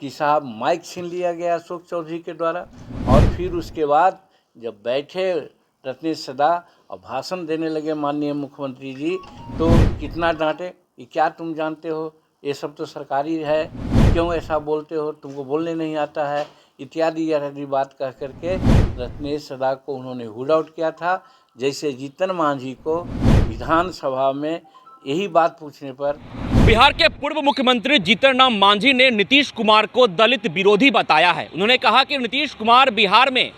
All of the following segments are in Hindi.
कि साहब माइक छीन लिया गया अशोक चौधरी के द्वारा, और फिर उसके बाद जब बैठे रत्नेश सदा और भाषण देने लगे माननीय मुख्यमंत्री जी, तो कितना डांटे कि क्या तुम जानते हो, ये सब तो सरकारी है, क्यों ऐसा बोलते हो, तुमको बोलने नहीं आता है, इत्यादि इत्यादि बात कह करके रत्नेश सदा को उन्होंने हुड आउट किया था। जैसे जीतन मांझी को विधानसभा में यही बात पूछने पर बिहार के पूर्व मुख्यमंत्री जीतन राम मांझी ने नीतीश कुमार को दलित विरोधी बताया है। उन्होंने कहा कि नीतीश कुमार बिहार में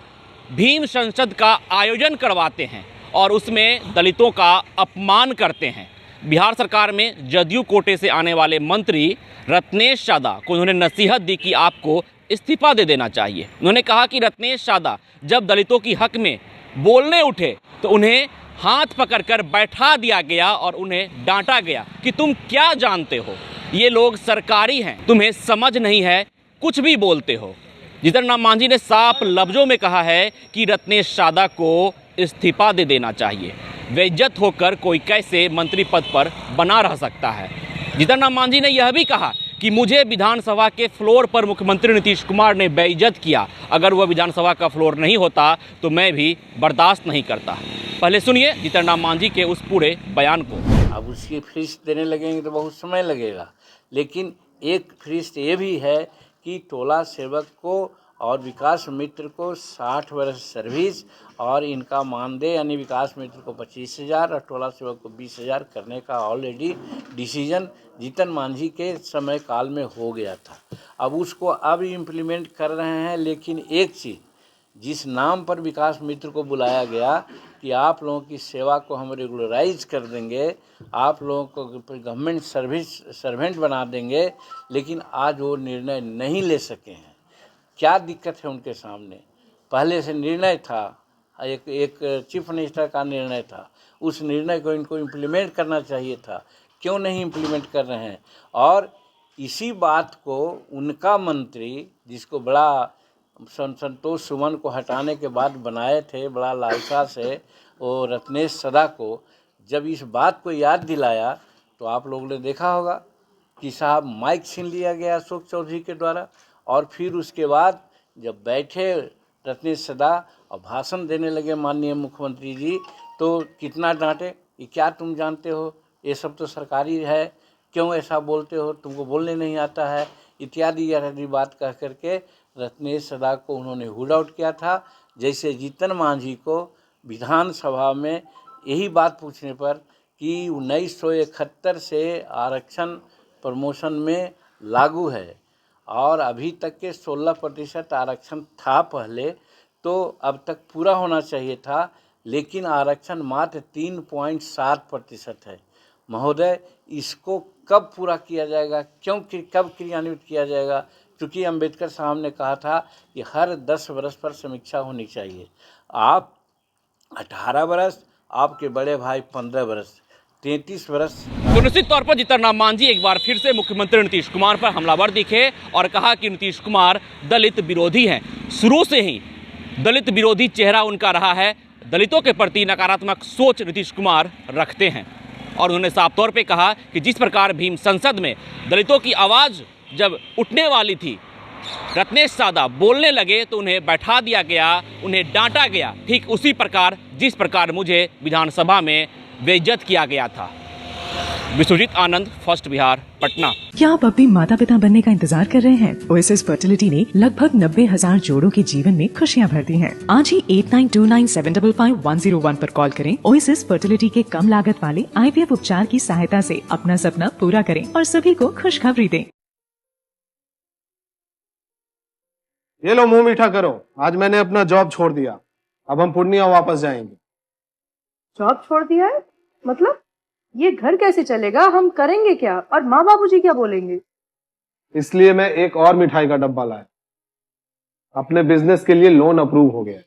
भीम संसद का आयोजन करवाते हैं और उसमें दलितों का अपमान करते हैं। बिहार सरकार में जदयू कोटे से आने वाले मंत्री रत्नेश सादा को उन्होंने नसीहत दी कि आपको इस्तीफा दे देना चाहिए। उन्होंने कहा कि रत्नेश सादा जब दलितों की हक में बोलने उठे तो उन्हें हाथ पकड़कर बैठा दिया गया और उन्हें डांटा गया कि तुम क्या जानते हो, ये लोग सरकारी हैं, तुम्हें समझ नहीं है, कुछ भी बोलते हो। जीतन राम मांझी ने साफ लफ्जों में कहा है कि रत्नेश सादा को इस्तीफा दे देना चाहिए। बेइज्जत होकर कोई कैसे मंत्री पद पर बना रह सकता है। जीतन राम मांझी ने यह भी कहा कि मुझे विधानसभा के फ्लोर पर मुख्यमंत्री नीतीश कुमार ने बेइज्जत किया, अगर वह विधानसभा का फ्लोर नहीं होता तो मैं भी बर्दाश्त नहीं करता। पहले सुनिए जीतन राम मांझी के उस पूरे बयान को। अब उसकी फीस देने लगेंगे तो बहुत समय लगेगा, लेकिन एक फीस ये भी है कि टोला सेवक को और विकास मित्र को 60 वर्ष सर्विस और इनका मानदेय यानी विकास मित्र को 25,000 और टोला सेवक को 20,000 करने का ऑलरेडी डिसीजन जीतन मांझी के समय काल में हो गया था। अब उसको अब इम्प्लीमेंट कर रहे हैं, लेकिन एक चीज़, जिस नाम पर विकास मित्र को बुलाया गया कि आप लोगों की सेवा को हम रेगुलराइज कर देंगे, आप लोगों को गवर्नमेंट सर्वेंट बना देंगे, लेकिन आज वो निर्णय नहीं ले सके हैं। क्या दिक्कत है उनके सामने? पहले से निर्णय था, एक चीफ मिनिस्टर का निर्णय था, उस निर्णय को इनको इम्प्लीमेंट करना चाहिए था, क्यों नहीं इम्प्लीमेंट कर रहे हैं? और इसी बात को उनका मंत्री, जिसको बड़ा संतोष सुमन को हटाने के बाद बनाए थे बड़ा लालसा से, वो रत्नेश सदा को जब इस बात को याद दिलाया तो आप लोगों ने देखा होगा कि साहब माइक छीन लिया गया अशोक चौधरी के द्वारा, और फिर उसके बाद जब बैठे रत्नेश सदा और भाषण देने लगे माननीय मुख्यमंत्री जी, तो कितना डांटे कि क्या तुम जानते हो, ये सब तो सरकारी है, क्यों ऐसा बोलते हो, तुमको बोलने नहीं आता है, इत्यादि इत्यादि बात कह करके रत्नेश सदा को उन्होंने हुड आउट किया था। जैसे जीतन मांझी को विधानसभा में यही बात पूछने पर कि 1971 से आरक्षण प्रमोशन में लागू है और अभी तक के 16% आरक्षण था पहले, तो अब तक पूरा होना चाहिए था, लेकिन आरक्षण मात्र 3.7% है। महोदय, इसको कब पूरा किया जाएगा, कब क्रियान्वित किया जाएगा? क्योंकि अंबेडकर साहब ने कहा था कि हर 10 वर्ष पर समीक्षा होनी चाहिए। आप 18 वर्ष, आपके बड़े भाई 15 वर्ष, 33 वर्ष। तो निश्चित तौर पर जीतन राम मांझी एक बार फिर से मुख्यमंत्री नीतीश कुमार पर हमलावर दिखे और कहा कि नीतीश कुमार दलित विरोधी हैं। शुरू से ही दलित विरोधी चेहरा उनका रहा है, दलितों के प्रति नकारात्मक सोच नीतीश कुमार रखते हैं। और उन्होंने साफ तौर पे कहा कि जिस प्रकार भीम संसद में दलितों की आवाज़ जब उठने वाली थी, रत्नेश सादा बोलने लगे तो उन्हें बैठा दिया गया, उन्हें डांटा गया, ठीक उसी प्रकार जिस प्रकार मुझे विधानसभा में बेइज्जत किया गया था। विश्वजीत आनंद, फर्स्ट बिहार, पटना। क्या आप अपनी माता पिता बनने का इंतजार कर रहे हैं? ओएसएस फर्टिलिटी ने लगभग 90,000 जोड़ों के जीवन में खुशियां भर दी हैं। आज ही 8929755101 पर कॉल करें। ओएसएस फर्टिलिटी के कम लागत वाले आईवीएफ उपचार की सहायता से अपना सपना पूरा करें और सभी को खुशखबरी दें। ये लो, मुंह मीठा करो। आज मैंने अपना जॉब छोड़ दिया, अब हम पूर्णिया वापस जाएंगे। जॉब छोड़ दिया है? मतलब ये घर कैसे चलेगा? हम करेंगे क्या? और माँ बाबूजी क्या बोलेंगे? इसलिए मैं एक और मिठाई का डब्बा लाया। अपने बिजनेस के लिए लोन अप्रूव हो गया।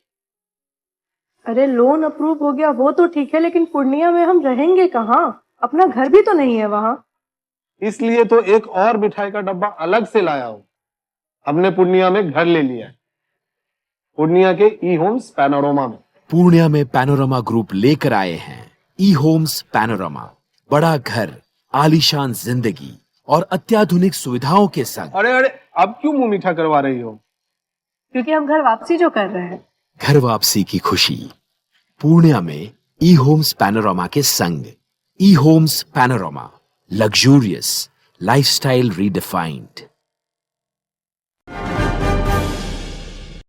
अरे लोन अप्रूव हो गया वो तो ठीक है, लेकिन पूर्णिया में हम रहेंगे कहाँ? अपना घर भी तो नहीं है वहाँ। इसलिए तो एक और मिठाई का डब्बा अलग से लाया हूँ। हमने पूर्णिया में घर ले लिया है, पूर्णिया के ई होम्स पैनोरमा में। पूर्णिया में पैनोरमा ग्रुप लेकर आए हैं ई होम्स पैनोरमा। बड़ा घर, आलीशान जिंदगी और अत्याधुनिक सुविधाओं के संग। अरे अरे अब क्यों मुंह मीठा करवा रही हो? क्योंकि हम घर वापसी जो कर रहे हैं। घर वापसी की खुशी पूर्णिया में ई होम्स पैनोरामा के संग। E homes panorama, luxurious lifestyle redefined.